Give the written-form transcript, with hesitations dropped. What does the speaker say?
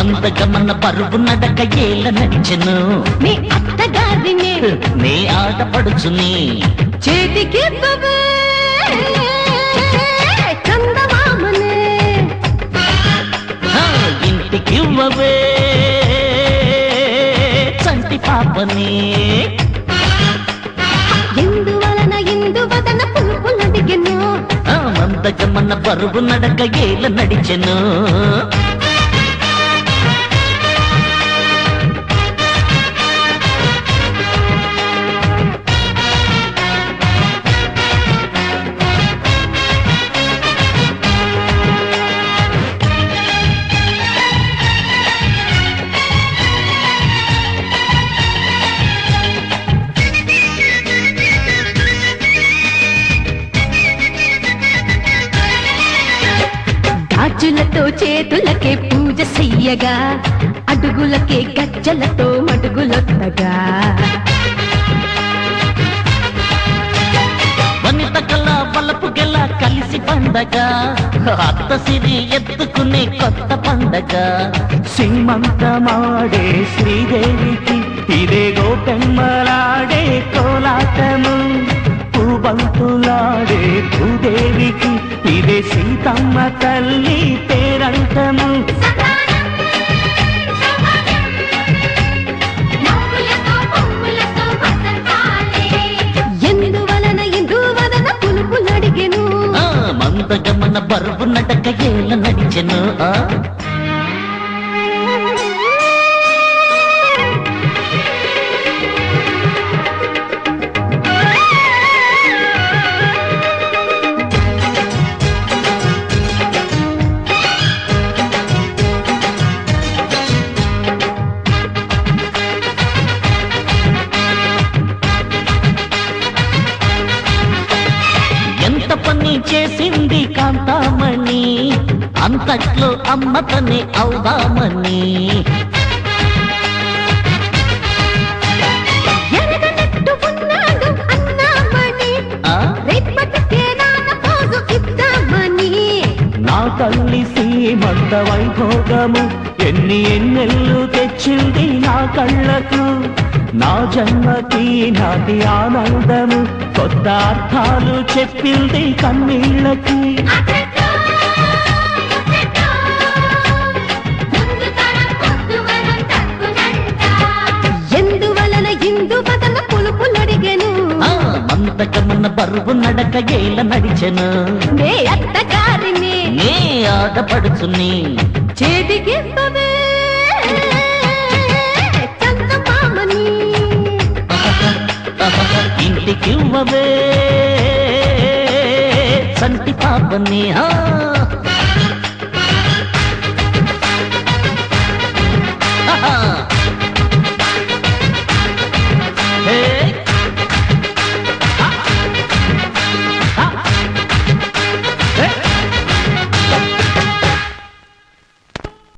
మందగమన్న బరువు నడక ఏల నడిచెను నీ అత్తగారిని నీ ఆటపడుచుని చేతికి చందమామనే ఇంటికివ్వవే చంటి పాపని ఇందువదన పులుపులడిగెను మందగమన్న బరువు నడక ఏల నడిచెను గాజులతో చేతులకే పూజ చెయ్యగా అడుగులకే గజ్జలతో మడుగులొత్తగా వనిత గల వలపు గెల కలిసి పండగ అత్త సిరి ఎత్తుకునే కొత్త పండగ శ్రీమంతమాడే శ్రీదేవికి ఇదే గోపెమ్మలాడే కోలాటము పూబంతులాడే భూదేవికి ఇదే సీతమ్మ తల్లి పేరంటము ఎందువలన ఇందువదన పులుపులడిగెను మందగమన బరువు నడక ఏల నడిచెను పని చేసింది కాంతామణి అంతట్లో అమ్మతనే అవుదామని నా తల్లి సీమంత వైభోగము ఎన్ని ఎన్నెల్లు తెచ్చింది నా కళ్ళకు నా జన్మకి నాటి ఆనందము కొత్త అర్థాలు చెప్పింది కన్నీళ్ళకి ఎందువలన ఇందువదన పులుపులడిగెను మందకమన్న బరువు నడక ఏల నడిచెను నే అత్తగారిని నే ఆటపడుచుని చేతికి చందమామని ఇంటికివ్వవే చంటి పాపని